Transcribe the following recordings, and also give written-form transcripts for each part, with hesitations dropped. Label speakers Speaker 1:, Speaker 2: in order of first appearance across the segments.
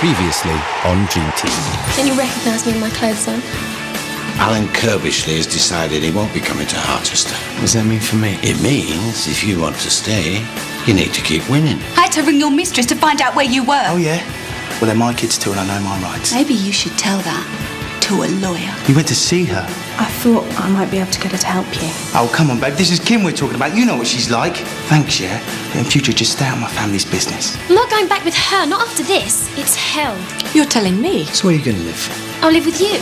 Speaker 1: Previously on Dream Team.
Speaker 2: Can you recognise me in my clothes on?
Speaker 3: Alan Kirbishley has decided he won't be coming to Harchester.
Speaker 4: What does that mean for me?
Speaker 3: It means if you want to stay, you need to keep winning.
Speaker 5: I had to ring your mistress to find out where you were.
Speaker 4: Oh, yeah? Well, they're my kids too, and I know my rights.
Speaker 5: Maybe you should tell that to a lawyer.
Speaker 4: You went to see her?
Speaker 6: I thought I might be able to get her to help you.
Speaker 4: Oh, come on, babe. This is Kim we're talking about. You know what she's like. Thanks, yeah? But in future, just stay out of my family's business.
Speaker 2: I'm not going back with her, not after this. It's hell.
Speaker 5: You're telling me?
Speaker 4: So where are you going to live?
Speaker 2: I'll live with you.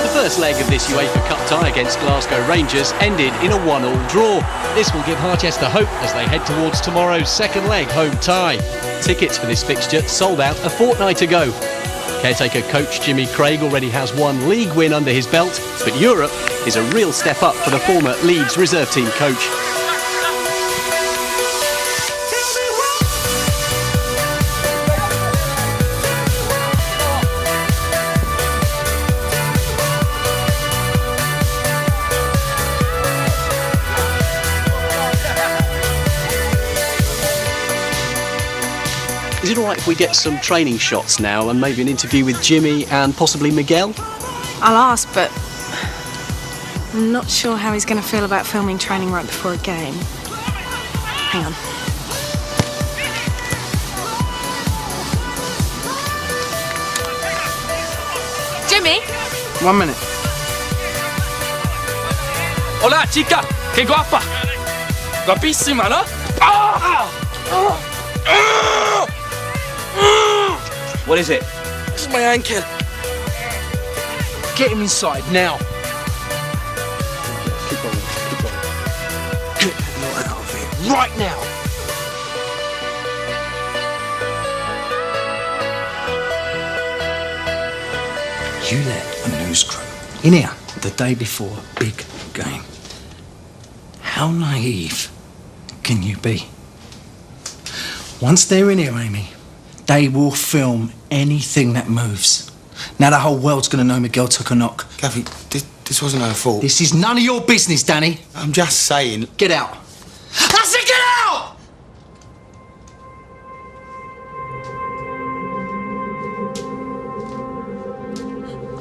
Speaker 7: The first leg of this UEFA Cup tie against Glasgow Rangers ended in a 1-1 draw. This will give Harchester hope as they head towards tomorrow's second leg home tie. Tickets for this fixture sold out a fortnight ago. Caretaker coach Jimmy Craig already has one league win under his belt, but Europe is a real step up for the former Leeds reserve team coach. Is it all right if we get some training shots now and maybe an interview with Jimmy and possibly Miguel?
Speaker 6: I'll ask, but I'm not sure how he's going to feel about filming training right before a game. Hang on.
Speaker 5: Jimmy?
Speaker 4: 1 minute.
Speaker 8: Hola, chica. Qué guapa. Guapísima, ¿no? ¡Ah!
Speaker 4: What is it?
Speaker 8: This is my ankle. Get him inside now.
Speaker 4: Keep on.
Speaker 8: Get him out of here right now.
Speaker 4: You let a news crew in here the day before a big game. How naive can you be? Once they're in here, Amy, they will film anything that moves. Now the whole world's going to know Miguel took a knock.
Speaker 3: Gaffy, this wasn't her fault.
Speaker 4: This is none of your business, Danny.
Speaker 3: I'm just saying.
Speaker 4: Get out. I said get out!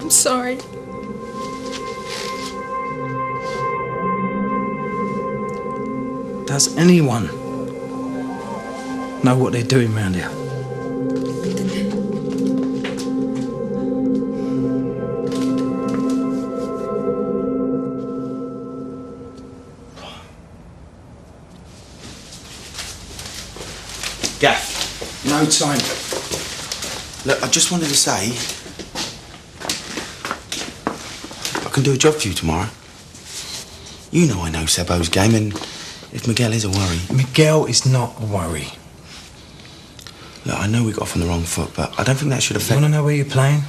Speaker 6: I'm sorry.
Speaker 4: Does anyone know what they're doing round here?
Speaker 3: Gaff.
Speaker 4: No time.
Speaker 3: Look, I just wanted to say, I can do a job for you tomorrow. You know I know Sebo's game, and if Miguel is a worry...
Speaker 4: Miguel is not a worry.
Speaker 3: Look, I know we got off on the wrong foot, but I don't think that should
Speaker 4: You
Speaker 3: affect...
Speaker 4: want to know where you're playing?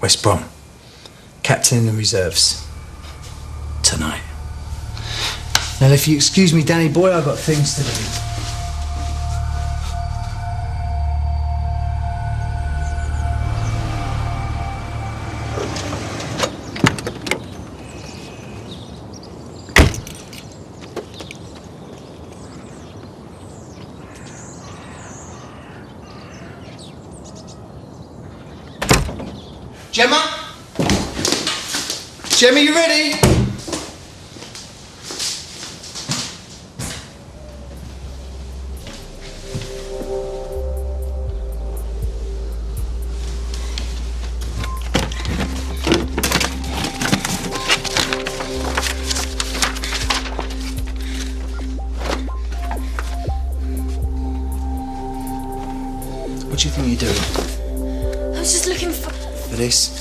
Speaker 4: West Brom. Captain in the reserves. Tonight. Now, if you excuse me, Danny boy, I've got things to do. Gemma? Gemma, you ready? What do you think you're doing?
Speaker 2: I was just looking for...
Speaker 4: For this?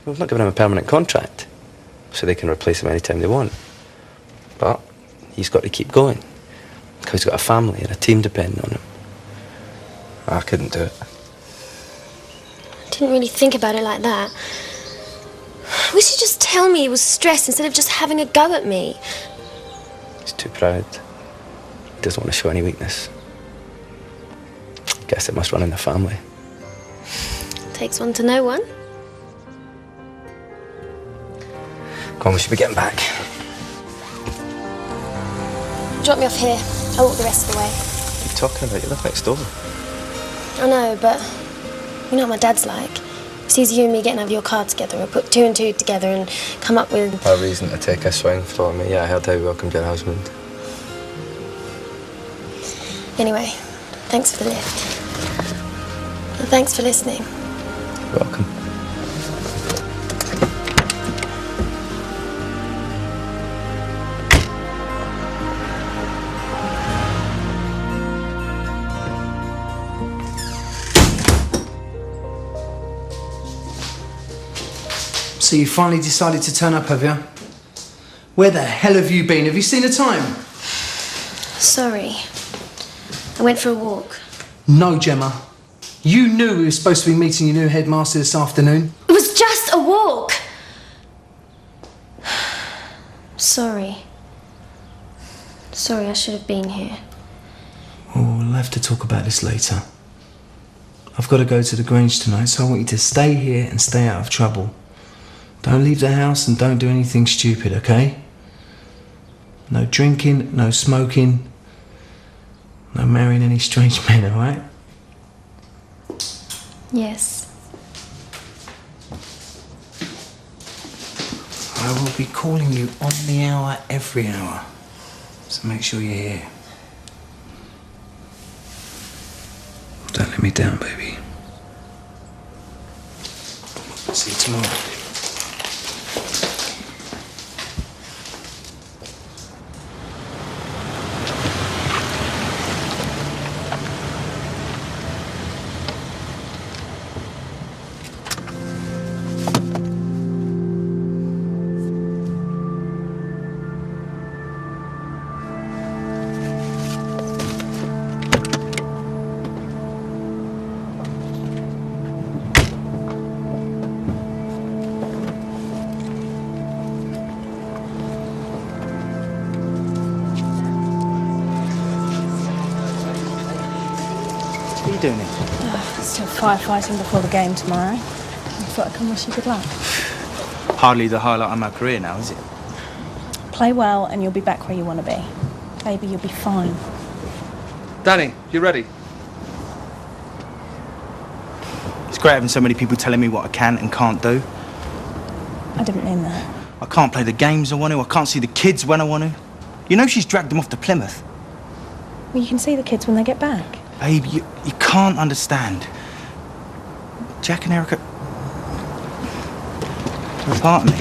Speaker 3: We've not given him a permanent contract, so they can replace him anytime they want. But he's got to keep going, because he's got a family and a team depending on him. I couldn't do it.
Speaker 2: I didn't really think about it like that. I wish he'd just tell me he was stressed instead of just having a go at me.
Speaker 3: He's too proud. He doesn't want to show any weakness. Guess it must run in the family.
Speaker 2: Takes one to know one.
Speaker 3: Come on, we should be getting back.
Speaker 2: Drop me off here. I'll walk the rest of the way.
Speaker 3: What are you talking about? You live next door.
Speaker 2: I know, but you know what my dad's like. He sees you and me getting out of your car together. We'll put two and two together and come up with
Speaker 3: A reason to take a swing for me. Yeah, I heard how you welcomed your husband.
Speaker 2: Anyway, thanks for the lift. And thanks for listening.
Speaker 3: Welcome.
Speaker 4: So you finally decided to turn up, have you? Where the hell have you been? Have you seen the time?
Speaker 2: Sorry. I went for a walk.
Speaker 4: No, Gemma. You knew we were supposed to be meeting your new headmaster this afternoon.
Speaker 2: It was just a walk. Sorry. Sorry, I should have been here.
Speaker 4: Oh, we'll have to talk about this later. I've got to go to the Grange tonight, so I want you to stay here and stay out of trouble. Don't leave the house and don't do anything stupid, okay? No drinking, no smoking, no marrying any strange men, all right?
Speaker 2: Yes.
Speaker 4: I will be calling you on the hour, every hour. So make sure you're here. Don't let me down, baby. See you tomorrow.
Speaker 3: What are you doing here?
Speaker 6: Still firefighting before the game tomorrow. I thought I'd come wish you good luck.
Speaker 3: Hardly the highlight of my career now, is it?
Speaker 6: Play well and you'll be back where you want to be. Baby, you'll be fine.
Speaker 8: Danny, you ready?
Speaker 3: It's great having so many people telling me what I can and can't do.
Speaker 6: I didn't mean that.
Speaker 3: I can't play the games I want to. I can't see the kids when I want to. You know she's dragged them off to Plymouth.
Speaker 6: Well, you can see the kids when they get back.
Speaker 3: Babe, you can't understand. Jack and Erica are a part of me.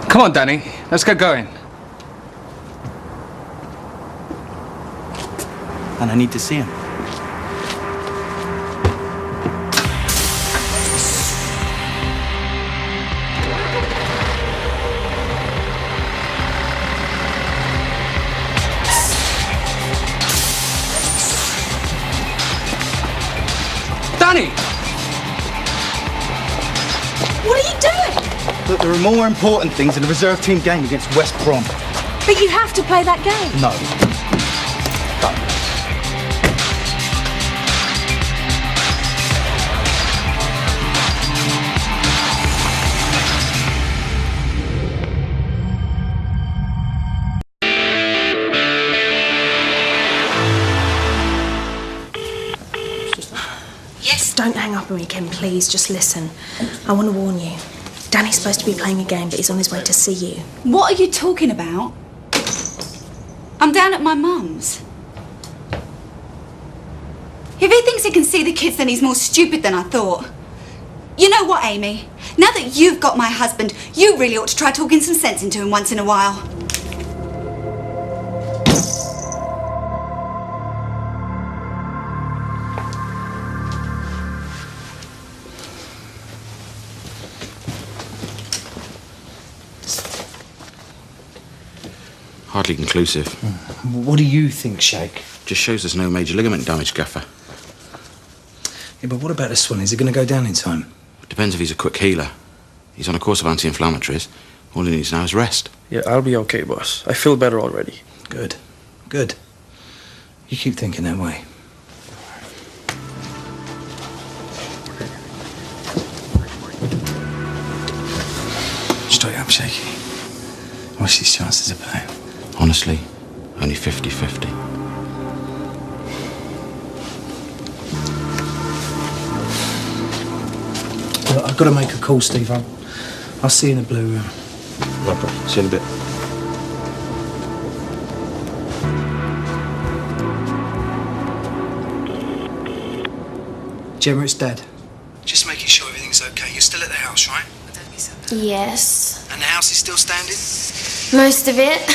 Speaker 8: Come on, Danny. Let's get going.
Speaker 3: And I need to see him.
Speaker 8: Danny!
Speaker 5: What are you doing?
Speaker 3: Look, there are more important things than a reserve team game against West Brom.
Speaker 6: But you have to play that game.
Speaker 3: No.
Speaker 6: Yes. Don't hang up on me, Kim, please. Just listen. I want to warn you. Danny's supposed to be playing a game, but he's on his way to see you.
Speaker 5: What are you talking about? I'm down at my mum's. If he thinks he can see the kids, then he's more stupid than I thought. You know what, Amy? Now that you've got my husband, you really ought to try talking some sense into him once in a while.
Speaker 9: Hardly conclusive.
Speaker 4: What do you think, Shake?
Speaker 9: Just shows there's no major ligament damage, Gaffer.
Speaker 4: Yeah, but what about this one? Is it going to go down in time?
Speaker 9: Depends if he's a quick healer. He's on a course of anti-inflammatories. All he needs now is rest.
Speaker 10: Yeah, I'll be okay, boss. I feel better already.
Speaker 4: Good. Good. You keep thinking that way. Straight up, Shaky. What's his chances of playing?
Speaker 9: Honestly, only 50-50.
Speaker 4: Look, I've got to make a call, Steve. I'll see you in the blue room.
Speaker 3: No problem. See you in a bit.
Speaker 4: Gemma, it's Dad. Just making sure everything's okay. You're still at the house, right?
Speaker 2: Yes.
Speaker 4: And the house is still standing?
Speaker 2: Most of it.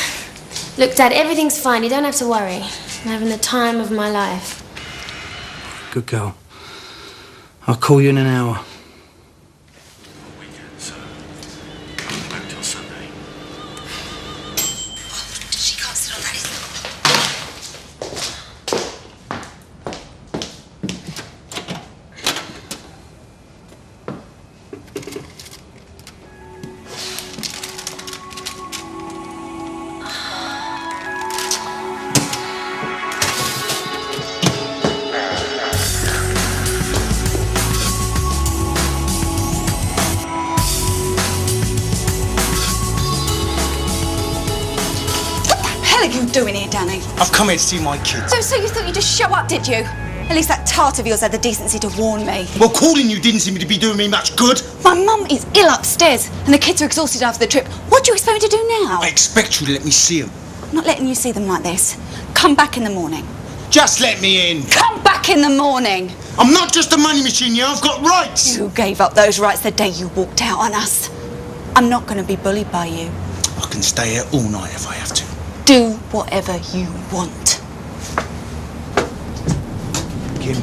Speaker 2: Look, Dad, everything's fine. You don't have to worry. I'm having the time of my life.
Speaker 4: Good girl. I'll call you in an hour.
Speaker 5: She can't sit on that. What are you doing here, Danny?
Speaker 11: I've come here to see my kids.
Speaker 5: So you thought you'd just show up, did you? At least that tart of yours had the decency to warn me.
Speaker 11: Well, calling you didn't seem to be doing me much good.
Speaker 5: My mum is ill upstairs, and the kids are exhausted after the trip. What do you expect me to do now?
Speaker 11: I expect you to let me see them.
Speaker 5: I'm not letting you see them like this. Come back in the morning.
Speaker 11: Just let me in.
Speaker 5: Come back in the morning.
Speaker 11: I'm not just a money machine, yeah? I've got rights.
Speaker 5: You gave up those rights the day you walked out on us. I'm not going to be bullied by you.
Speaker 11: I can stay here all night if I have to.
Speaker 5: Do whatever you want.
Speaker 11: Kim.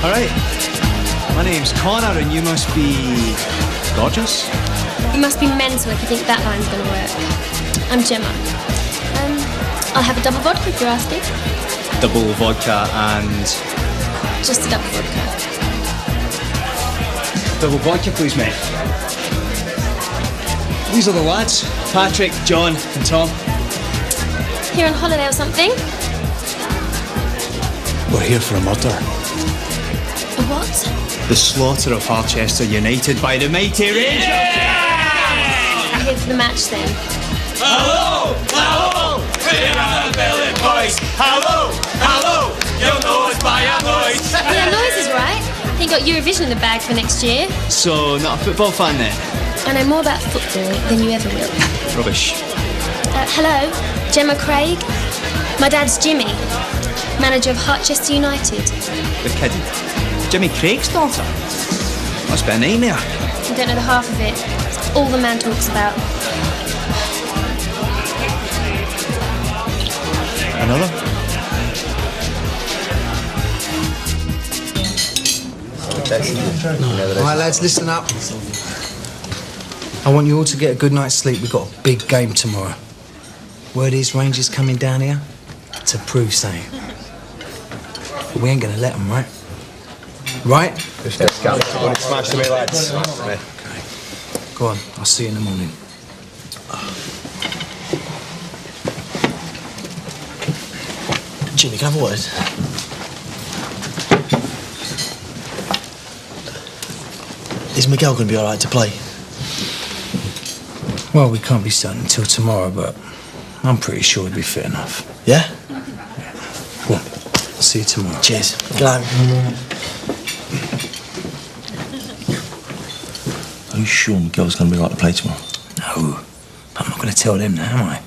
Speaker 12: All right. My name's Connor, and you must be gorgeous.
Speaker 2: You must be mental if you think that line's going to work. I'm Gemma. I'll have a double vodka if you're asking.
Speaker 12: Double vodka and...
Speaker 2: Just a double vodka.
Speaker 12: Double vodka, please, mate. These are the lads. Patrick, John and Tom.
Speaker 2: Here on holiday or something?
Speaker 12: We're here for a murder.
Speaker 2: A what?
Speaker 12: The slaughter of Harchester United by the mighty Rangers.
Speaker 2: I'm here for the match then.
Speaker 8: Hello, hello, we are the Billy Boys. Hello, hello, you know us by our noise.
Speaker 2: Yeah, Noise is right. He got Eurovision in the bag for next year.
Speaker 12: So, not a football fan then?
Speaker 2: I know more about football than you ever will.
Speaker 12: Rubbish.
Speaker 2: Hello, Gemma Craig. My dad's Jimmy, manager of Harchester United.
Speaker 12: You're kidding. Jimmy Craig's daughter? Must be a nightmare.
Speaker 2: You don't know the half of it. It's all the man talks about.
Speaker 12: Another?
Speaker 4: All right, lads, listen up. I want you all to get a good night's sleep. We've got a big game tomorrow. Word is Rangers coming down here to prove something. But we ain't going to let them, right? Right?
Speaker 3: Smash to me, lads.
Speaker 4: Okay. Go on, I'll see you in the morning.
Speaker 11: Jimmy, can I have a word? Is Miguel going to be all right to play?
Speaker 4: Well, we can't be certain until tomorrow, but I'm pretty sure he'll be fit enough.
Speaker 11: Yeah?
Speaker 4: Go on, I'll see you tomorrow.
Speaker 11: Cheers. Good night. Are you sure Miguel's going to be all right to play tomorrow?
Speaker 4: No, I'm not going to tell them now, am I?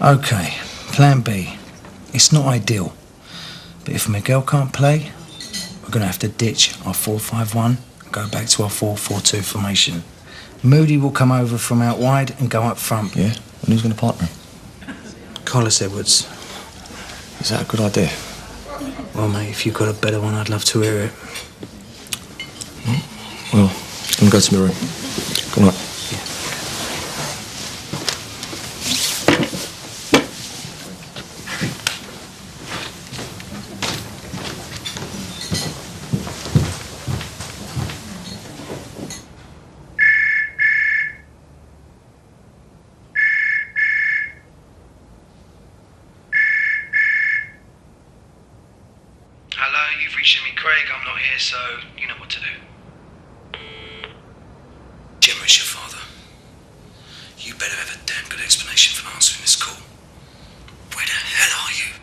Speaker 4: Okay, plan B. It's not ideal, but if Miguel can't play, we're going to have to ditch our 4-5-1 and go back to our 4-4-2 formation. Moody will come over from out wide and go up front.
Speaker 12: Yeah? And who's going to partner?
Speaker 4: Carlos Edwards.
Speaker 12: Is that a good idea?
Speaker 4: Well, mate, if you've got a better one, I'd love to hear it.
Speaker 12: Well, I'm going to go to my room. Good night.
Speaker 4: Hello, you've reached Jimmy Craig. I'm not here, so you know what to do. Jim, it's your father. You better have a damn good explanation for answering this call. Where the hell are you?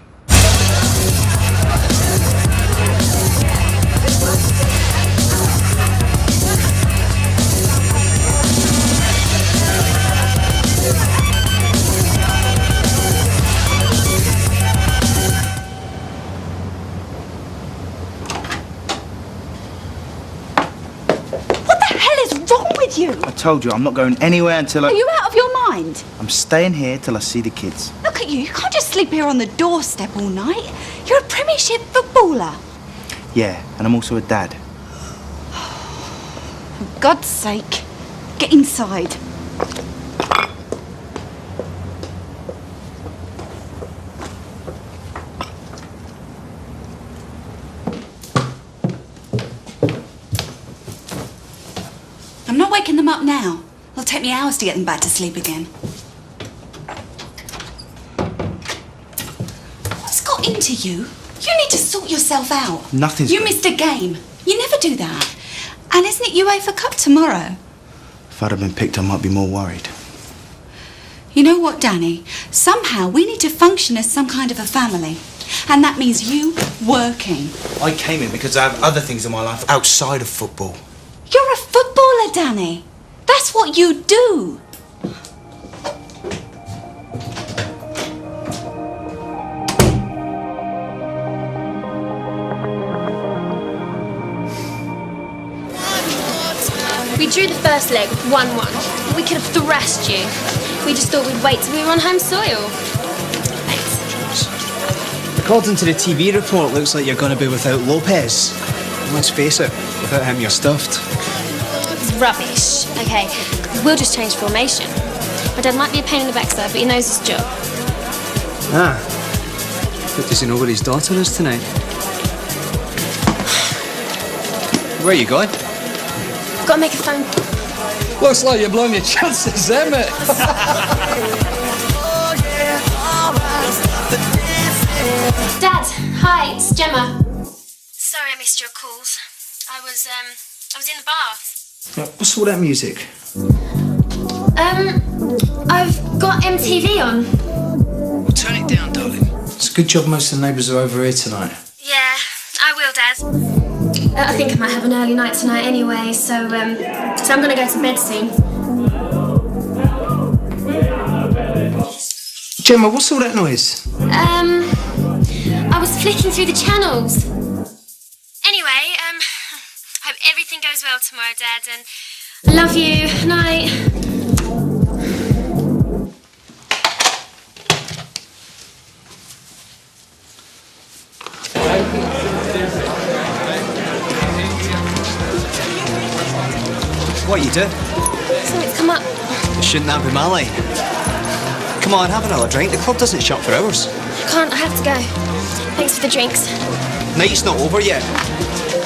Speaker 5: You?
Speaker 13: I told you, I'm not going anywhere until
Speaker 5: Are you out of your mind?
Speaker 13: I'm staying here till I see the kids.
Speaker 5: Look at you. You can't just sleep here on the doorstep all night. You're a Premiership footballer.
Speaker 13: Yeah, and I'm also a dad.
Speaker 5: For God's sake, get inside. I'm not waking them up now. It'll take me hours to get them back to sleep again. What's got into you? You need to sort yourself out.
Speaker 13: Nothing's...
Speaker 5: You missed a game. You never do that. And isn't it UEFA Cup tomorrow?
Speaker 13: If I'd have been picked, I might be more worried.
Speaker 5: You know what, Danny? Somehow we need to function as some kind of a family. And that means you working.
Speaker 13: I came here because I have other things in my life outside of football.
Speaker 5: You're a footballer, Danny. That's what you do.
Speaker 2: We drew the first leg 1-1. We could have thrashed you. We just thought we'd wait till we were on home soil. Thanks.
Speaker 12: According to the TV report, it looks like you're going to be without Lopez. Let's face it, without him you're stuffed.
Speaker 2: It's rubbish. Okay, we'll just change formation. My dad might be a pain in the backside, but he knows his job.
Speaker 12: Ah. But does he know where his daughter is tonight? Where are you going?
Speaker 2: I've got to make a phone call.
Speaker 10: Looks like you're blowing your chances there, mate.
Speaker 2: Dad, hi, it's Gemma. Sorry I missed your calls. I was in the bath.
Speaker 4: What's all that music?
Speaker 2: I've got MTV on.
Speaker 4: Well, turn it down, darling. It's a good job most of the neighbours are over here tonight.
Speaker 2: Yeah, I will, Dad. I think I might have an early night tonight anyway, so I'm gonna go to bed soon.
Speaker 4: Gemma, what's all that noise?
Speaker 2: I was flicking through the channels. Anyway, hope everything goes well tomorrow, Dad, and I love you. Night.
Speaker 12: What you do?
Speaker 2: Something's come up.
Speaker 12: Shouldn't that be my line? Come on, have another drink. The club doesn't shut for hours.
Speaker 2: I can't, I have to go. Thanks for the drinks.
Speaker 12: Night's not over yet.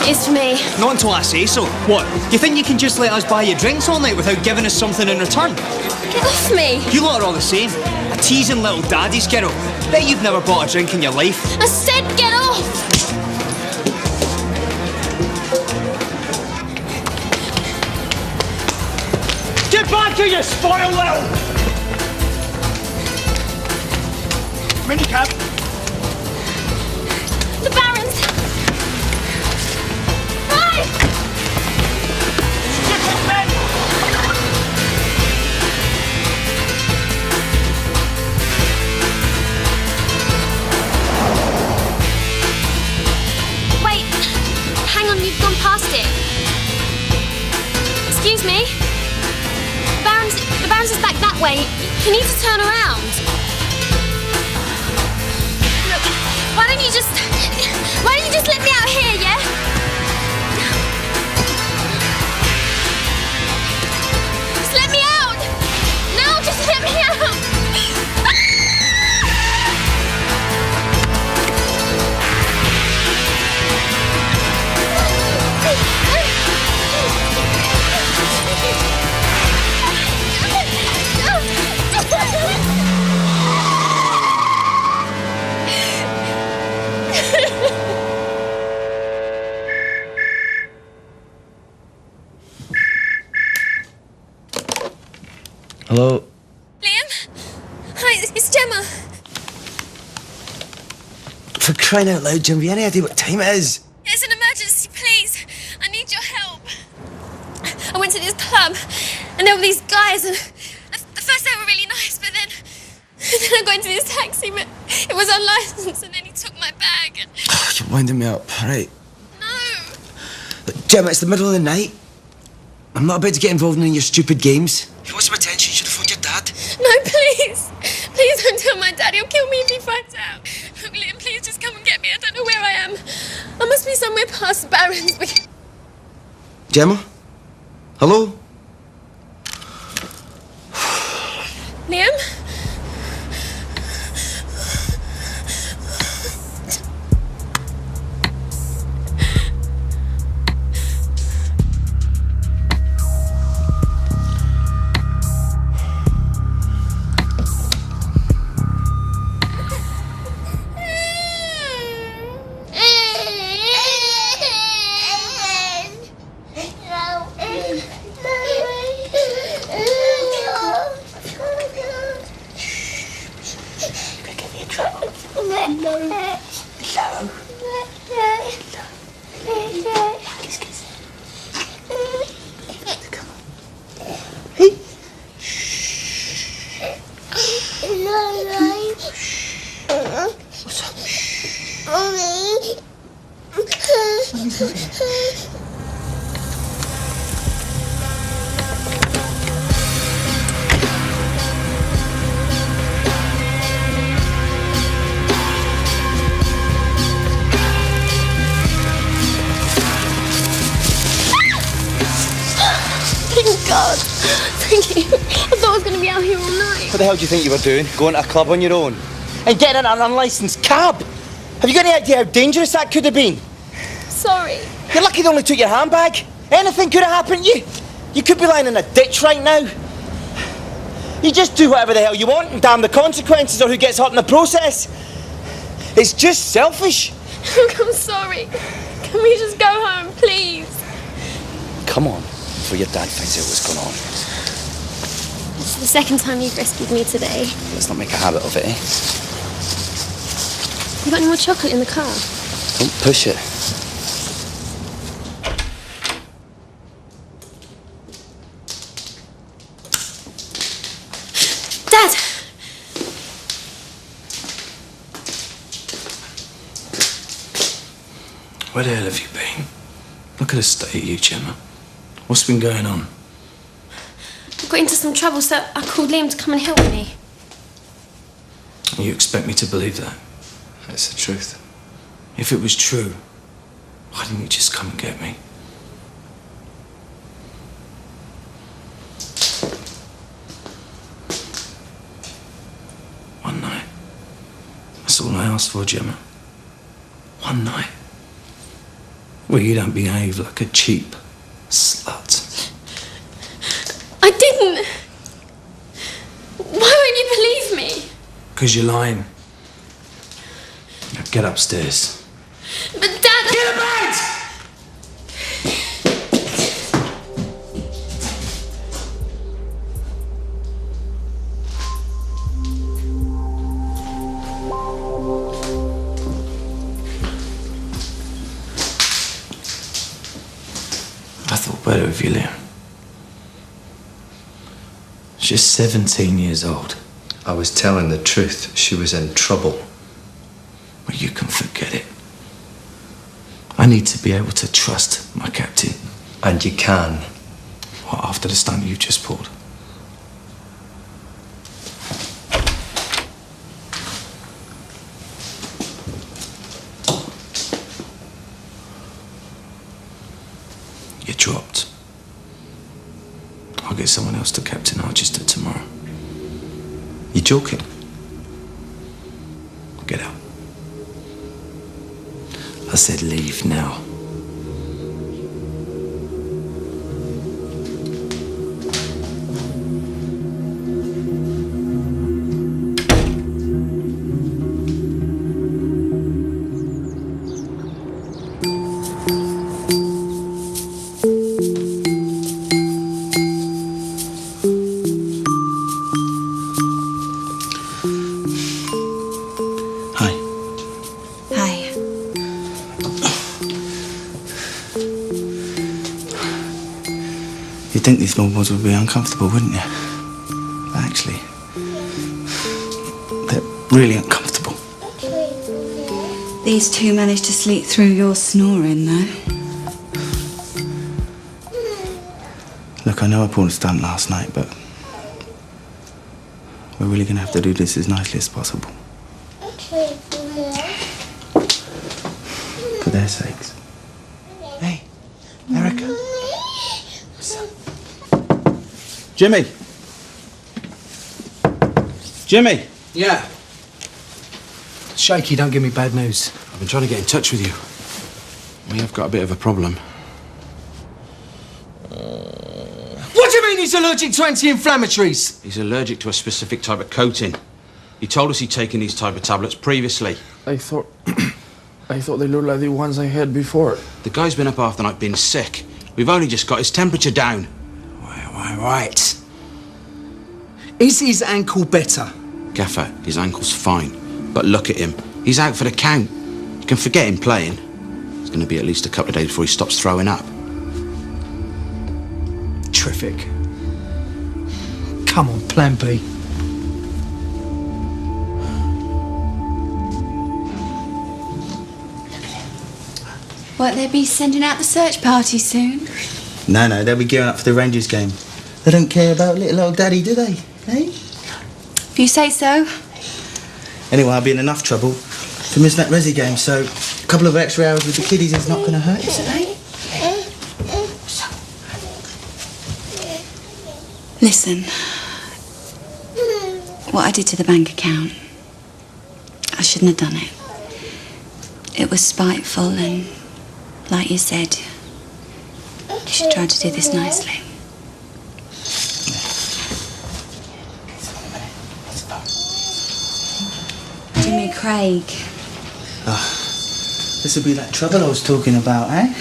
Speaker 2: It's for me.
Speaker 12: Not until I say so. What? You think you can just let us buy you drinks all night without giving us something in return?
Speaker 2: Get off me!
Speaker 12: You lot are all the same. A teasing little daddy's girl. Bet you've never bought a drink in your life.
Speaker 2: I said get off!
Speaker 8: Get back here, you spoiled little... Minicab.
Speaker 2: The Barons! Hi! on, you've gone past it. Excuse me? The Baron's is back that way. You need to turn around. Look, why don't you just let me out here, yeah? Just let me out! No, just let me out!
Speaker 3: Hello?
Speaker 2: Liam? Hi, it's Gemma.
Speaker 11: For crying out loud, Jim, have you any idea what time it is?
Speaker 2: It's an emergency, please. I need your help. I went to this club and there were these guys and the first they were really nice, but then I got into this taxi, but it was unlicensed and then he took my bag and...
Speaker 11: Oh, you're winding me up, right?
Speaker 2: No.
Speaker 11: Look, Jim, it's the middle of the night. I'm not about to get involved in any of your stupid games. If you want some attention, you should have phoned your dad.
Speaker 2: No, please. Please don't tell my dad. He'll kill me if he finds out. Look, Liam, please just come and get me. I don't know where I am. I must be somewhere past Barron's.
Speaker 11: Gemma? Hello?
Speaker 2: Liam? Thank God. Thank you. I thought I was going to be out here all night.
Speaker 11: What the hell do you think you were doing? Going to a club on your own? And getting in an unlicensed cab? Have you got any idea how dangerous that could have been?
Speaker 2: Sorry.
Speaker 11: You're lucky they only took your handbag. Anything could have happened to you. You could be lying in a ditch right now. You just do whatever the hell you want and damn the consequences or who gets hurt in the process. It's just selfish.
Speaker 2: Look, I'm sorry. Can we just go home, please?
Speaker 3: Come on, before your dad finds out what's going on.
Speaker 2: It's the second time you've rescued me today.
Speaker 3: Let's not make a habit of it, eh?
Speaker 2: You got any more chocolate in the car?
Speaker 3: Don't push it.
Speaker 2: Dad!
Speaker 4: Where the hell have you been? Look at the state of you, Gemma. What's been going on?
Speaker 2: I got into some trouble, so I called Liam to come and help me.
Speaker 4: You expect me to believe that?
Speaker 3: That's the truth.
Speaker 4: If it was true, why didn't you just come and get me? One night. That's all I asked for, Gemma. One night. Well, you don't behave like a cheap slut.
Speaker 2: I didn't. Why won't you believe me?
Speaker 4: Because you're lying. Now get upstairs.
Speaker 2: But Dad...
Speaker 11: Get a bed!
Speaker 4: I thought better of you, Liam. She's 17 years old.
Speaker 12: I was telling the truth. She was in trouble.
Speaker 4: Well, you can forget it. I need to be able to trust my captain.
Speaker 12: And you can.
Speaker 4: What, after the stunt you just pulled? You're dropped. I'll get someone else to Captain Archester tomorrow.
Speaker 12: You joking?
Speaker 4: Get out. I said leave now.
Speaker 13: You'd think these floorboards would be uncomfortable, wouldn't you? But actually, they're really uncomfortable.
Speaker 5: These two managed to sleep through your snoring, though.
Speaker 13: Look, I know I pulled a stunt last night, but we're really going to have to do this as nicely as possible. For their sakes. Hey, Erica. Jimmy! Jimmy!
Speaker 12: Yeah. Shaky, don't give me bad news.
Speaker 9: I've been trying to get in touch with you. We have got a bit of a problem.
Speaker 12: What do you mean he's allergic to anti-inflammatories?
Speaker 9: He's allergic to a specific type of coating. He told us he'd taken these type of tablets previously.
Speaker 14: I thought they looked like the ones I had before.
Speaker 9: The guy's been up half the night being sick. We've only just got his temperature down.
Speaker 12: Right. Is his ankle better?
Speaker 9: Gaffer, his ankle's fine. But look at him. He's out for the count. You can forget him playing. It's going to be at least a couple of days before he stops throwing up.
Speaker 12: Terrific. Come on, plan B.
Speaker 5: Won't they be sending out the search party soon?
Speaker 13: No, they'll be gearing up for the Rangers game. They don't care about little old daddy, do they? Eh?
Speaker 5: If you say so.
Speaker 13: Anyway, I'll be in enough trouble for missing that Resi game, so a couple of extra hours with the kiddies is not going to hurt, is it, eh?
Speaker 5: Listen. What I did to the bank account, I shouldn't have done it. It was spiteful and, like you said, you should try to do this nicely. Jimmy Craig.
Speaker 13: This will be that trouble I was talking about, eh?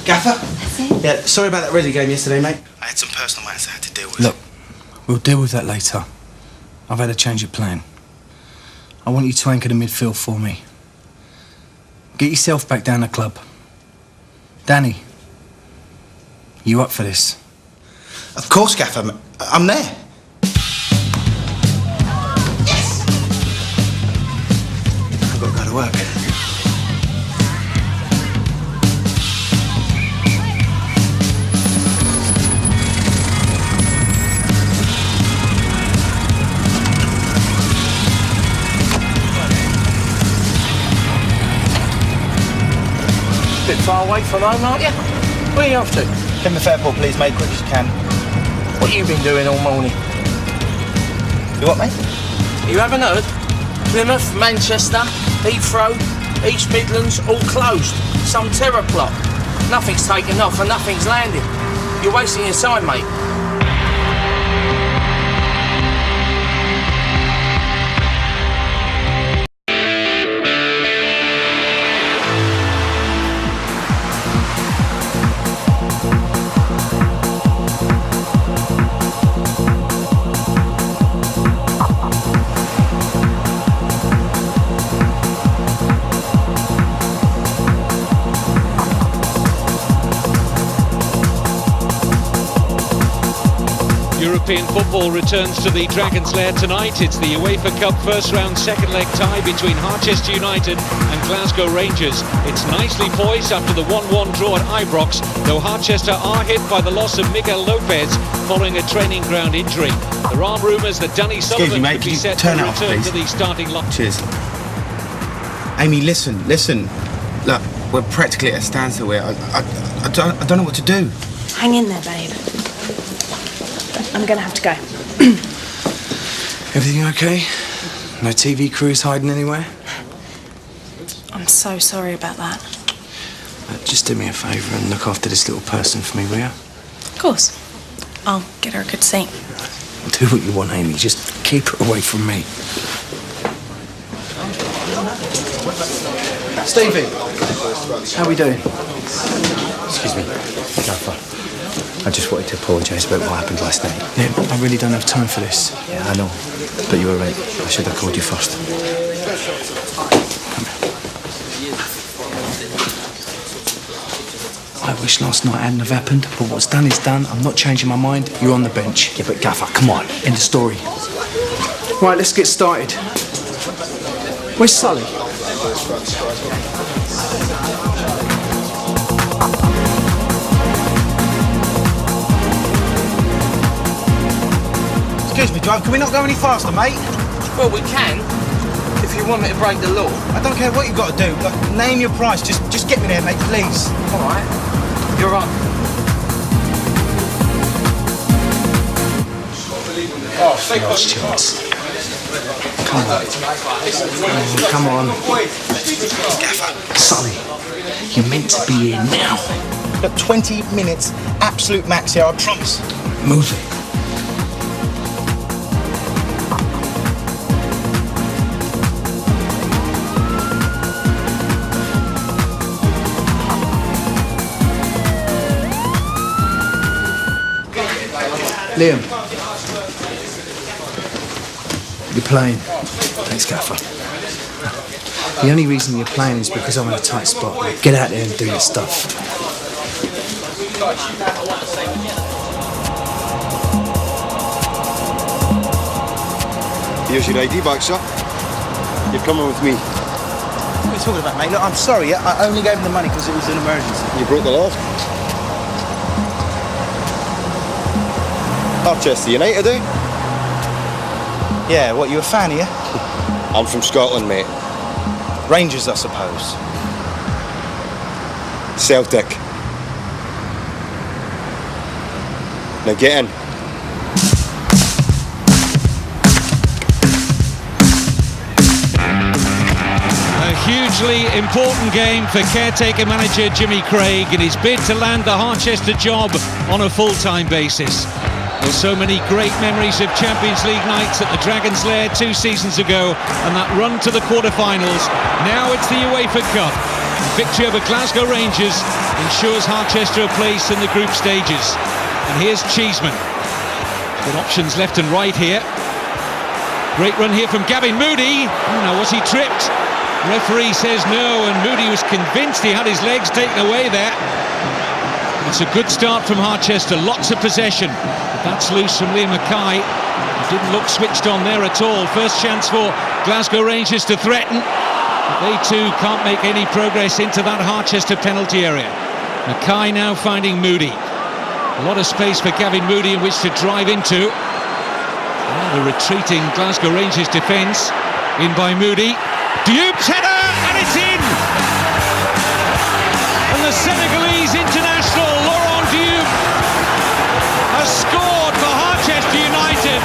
Speaker 13: Gaffer?
Speaker 5: That's it?
Speaker 13: Yeah, sorry about that Resi game yesterday, mate. I had some personal matters I had to deal with.
Speaker 4: Look, we'll deal with that later. I've had a change of plan. I want you to anchor the midfield for me. Get yourself back down the club. Danny, you up for this?
Speaker 13: Of course, Gaffer. I'm there. Yes! I've got to go to work.
Speaker 14: Bit far away from home, aren't you? Where are you off to?
Speaker 13: Plymouth Airport, please, mate, quick as you can.
Speaker 14: What have you been doing all morning?
Speaker 13: You what, mate?
Speaker 14: You haven't heard? Plymouth, Manchester, Heathrow, East Midlands, all closed. Some terror plot. Nothing's taken off and nothing's landing. You're wasting your time, mate.
Speaker 15: European football returns to the Dragon's Lair tonight. It's the UEFA Cup first round second leg tie between Harchester United and Glasgow Rangers. It's nicely poised after the 1-1 draw at Ibrox, though Harchester are hit by the loss of Miguel Lopez following a training ground injury. There are rumours that Danny Sullivan
Speaker 13: mate,
Speaker 15: could be
Speaker 13: can you
Speaker 15: set
Speaker 13: turn
Speaker 15: to
Speaker 13: it off,
Speaker 15: return
Speaker 13: please?
Speaker 15: to the starting line.
Speaker 13: Cheers. Amy, listen. Look, we're practically at a standstill here. I don't know what to do.
Speaker 6: Hang in there, babe. I'm gonna have to go.
Speaker 4: Everything okay? No TV crews hiding anywhere?
Speaker 6: I'm so sorry about that.
Speaker 4: Just do me a favour and look after this little person for me, will you?
Speaker 6: Of course. I'll get her a good seat.
Speaker 4: Do what you want, Amy. Just keep her away from me. Stevie, how we doing?
Speaker 3: Excuse me, Gaffer. I just wanted to apologise about what happened last night.
Speaker 4: Yeah, I really don't have time for this.
Speaker 3: Yeah, I know. But you were right. I should have called you first.
Speaker 4: I wish last night hadn't have happened, but what's done is done. I'm not changing my mind. You're on the bench.
Speaker 3: Yeah, but Gaffer, come on.
Speaker 4: End of story. Right, let's get started. Where's Sully?
Speaker 13: Excuse me, driver, can we not go any faster, mate?
Speaker 14: Well, we can, if you want me to break the law.
Speaker 13: I don't care what you've got to do. Like, name your price. Just get me there, mate, please.
Speaker 14: All right. You're on.
Speaker 4: Last chance. Come on. Gaffer. Sully, you're meant to be here now.
Speaker 13: Look, 20 minutes, absolute max here, I promise.
Speaker 4: Move it. Liam, you're playing. Thanks, Gaffer. The only reason you're playing is because I'm in a tight spot. Get out there and do your stuff.
Speaker 16: Here's your ID back, sir. You're coming with me.
Speaker 13: What are you talking about, mate? Look, I'm sorry, I only gave him the money because it was an emergency.
Speaker 16: You broke the law. Harchester United, eh?
Speaker 13: Yeah, what, you a fan here?
Speaker 16: I'm from Scotland, mate.
Speaker 13: Rangers, I suppose.
Speaker 16: Celtic. Now get in.
Speaker 15: A hugely important game for caretaker manager Jimmy Craig in his bid to land the Harchester job on a full-time basis. There's so many great memories of Champions League nights at the Dragon's Lair 2 seasons ago, and that run to the quarter-finals. Now it's the UEFA Cup. Victory over Glasgow Rangers ensures Harchester a place in the group stages. And here's Cheeseman. Good options left and right here. Great run here from Gavin Moody. Oh, now was he tripped? Referee says no, and Moody was convinced he had his legs taken away there. It's a good start from Harchester, lots of possession. But that's loose from Liam Mackay. He didn't look switched on there at all. First chance for Glasgow Rangers to threaten. But they too can't make any progress into that Harchester penalty area. Mackay now finding Moody. A lot of space for Gavin Moody in which to drive into. The retreating Glasgow Rangers defence. In by Moody. Diop's header, and it's in! And the Senegalese international, Laurent Diop, has scored for Harchester United.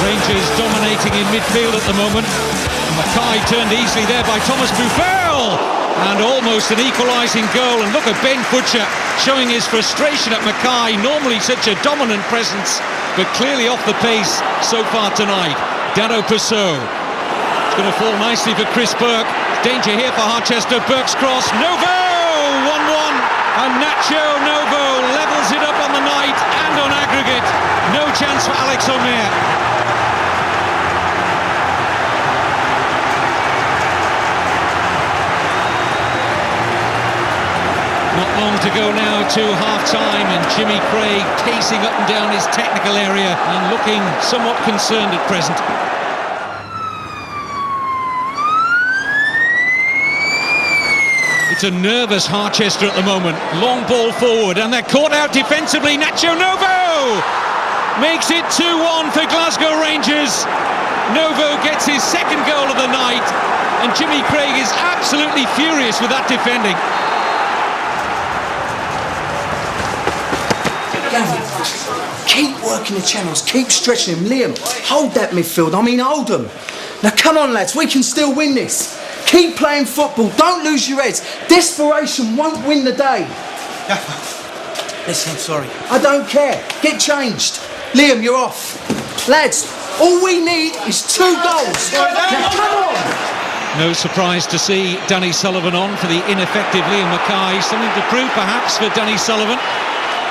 Speaker 15: Rangers dominating in midfield at the moment. Mackay turned easily there by Thomas Buffel. And almost an equalising goal. And look at Ben Butcher showing his frustration at Mackay. Normally such a dominant presence, but clearly off the pace so far tonight. Dado Passau. It's going to fall nicely for Chris Burke. Danger here for Harchester. Burke's cross. Novo! 1-1. And Nacho Novo levels it up on the night and on aggregate. No chance for Alex Omer. go now to half-time, and Jimmy Craig pacing up and down his technical area and looking somewhat concerned at present. It's a nervous Harchester at the moment. Long ball forward, and they're caught out defensively. Nacho Novo makes it 2-1 for Glasgow Rangers. Novo gets his second goal of the night, and Jimmy Craig is absolutely furious with that defending.
Speaker 4: Gavin, keep working the channels, keep stretching him. Liam, hold that midfield, hold them. Now come on lads, we can still win this. Keep playing football, don't lose your heads. Desperation won't win the day.
Speaker 11: Listen, I'm sorry.
Speaker 4: I don't care, get changed. Liam, you're off. Lads, all we need is 2 goals. Now come on.
Speaker 15: No surprise to see Danny Sullivan on for the ineffective Liam Mackay. Something to prove perhaps for Danny Sullivan.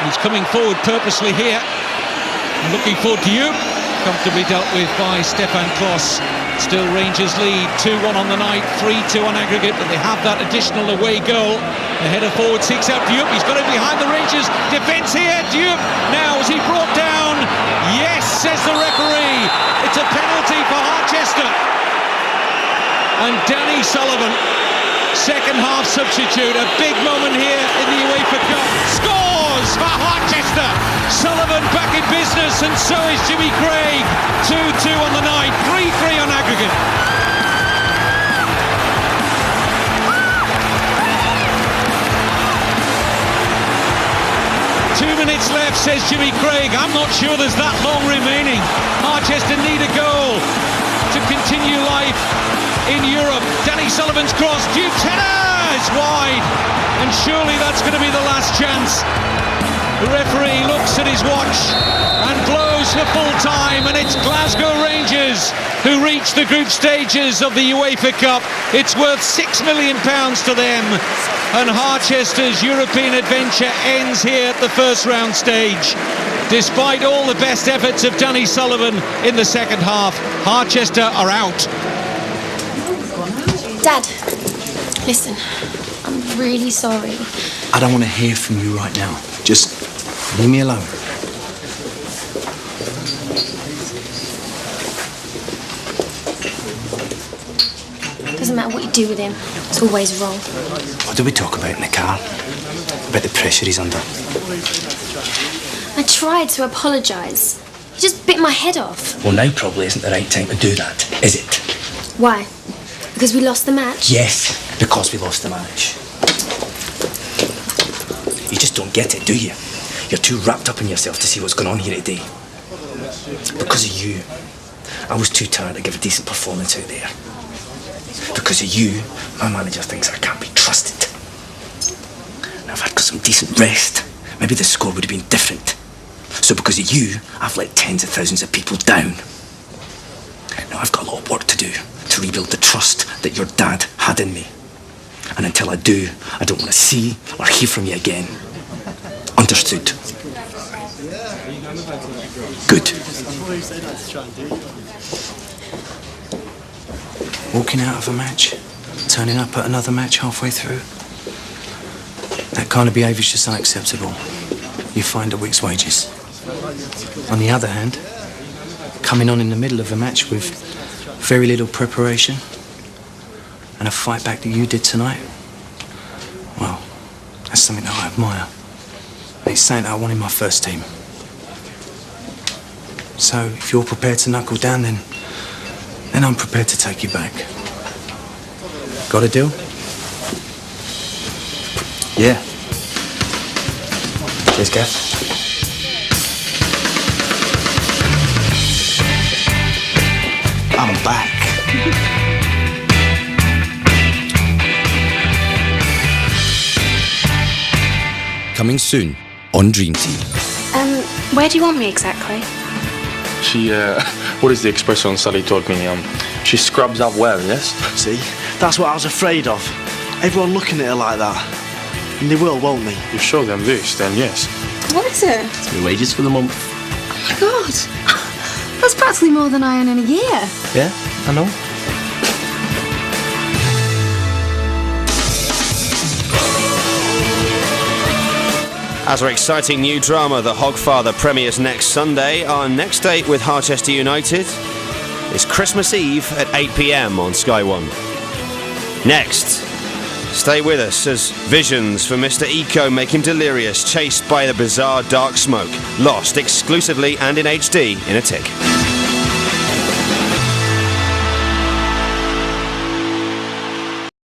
Speaker 15: He's coming forward purposely here. And looking forward to you. Comfortably dealt with by Stefan Klos. Still Rangers lead 2-1 on the night, 3-2 on aggregate, but they have that additional away goal. The header forward seeks out Diop. He's got it behind the Rangers defence here. Diop now, is he brought down? Yes, says the referee. It's a penalty for Harchester. And Danny Sullivan, second half substitute, a big moment here in the UEFA Cup. Scores for Harchester. Sullivan back in business, and so is Jimmy Craig. 2-2 on the night, 3-3 on aggregate. Two minutes left, says Jimmy Craig. I'm not sure there's that long remaining. Harchester need a goal to continue life in Europe. Danny Sullivan's cross, Duke's header is wide, and surely that's going to be the last chance. The referee looks at his watch and blows for full time, and it's Glasgow Rangers who reach the group stages of the UEFA Cup. It's worth £6 million to them, and Harchester's European adventure ends here at the first round stage. Despite all the best efforts of Danny Sullivan in the second half, Harchester are out.
Speaker 2: Dad, listen, I'm really sorry.
Speaker 4: I don't want to hear from you right now. Just leave me alone.
Speaker 2: Doesn't matter what you do with him, it's always wrong.
Speaker 4: What did we talk about in the car? About the pressure he's under.
Speaker 2: I tried to apologise. He just bit my head off.
Speaker 4: Well, now probably isn't the right time to do that, is it?
Speaker 2: Why? Because we lost the match?
Speaker 4: Yes, because we lost the match. You just don't get it, do you? You're too wrapped up in yourself to see what's going on here today. Because of you, I was too tired to give a decent performance out there. Because of you, my manager thinks I can't be trusted. Now, if I'd got some decent rest, maybe the score would have been different. So because of you, I've let tens of thousands of people down. Now, I've got a lot of work to do to rebuild the trust that your dad had in me. And until I do, I don't want to see or hear from you again. Understood? Good. Walking out of a match, turning up at another match halfway through. That kind of behaviour's just unacceptable. You find a week's wages. On the other hand, coming on in the middle of a match with very little preparation and a fight back that you did tonight, well, that's something that I admire. And it's something that I want in my first team. So if you're prepared to knuckle down, then I'm prepared to take you back. Got a deal? Yeah. Cheers, Gav. I'm back.
Speaker 1: Coming soon on Dream Team.
Speaker 6: Where do you want me exactly?
Speaker 17: She, what is the expression Sally taught me? She scrubs up well, yes?
Speaker 18: See, that's what I was afraid of. Everyone looking at her like that. And they will, won't they?
Speaker 17: You show them this, then yes.
Speaker 6: What is it?
Speaker 17: It's my wages for the month.
Speaker 6: Oh my God. That's practically more than I earn in a year.
Speaker 17: Yeah, I know.
Speaker 19: As our exciting new drama, The Hogfather, premieres next Sunday, our next date with Harchester United is Christmas Eve at 8 p.m. on Sky One. Next, stay with us as visions for Mr. Eco make him delirious, chased by the bizarre dark smoke, lost exclusively and in HD in a tick.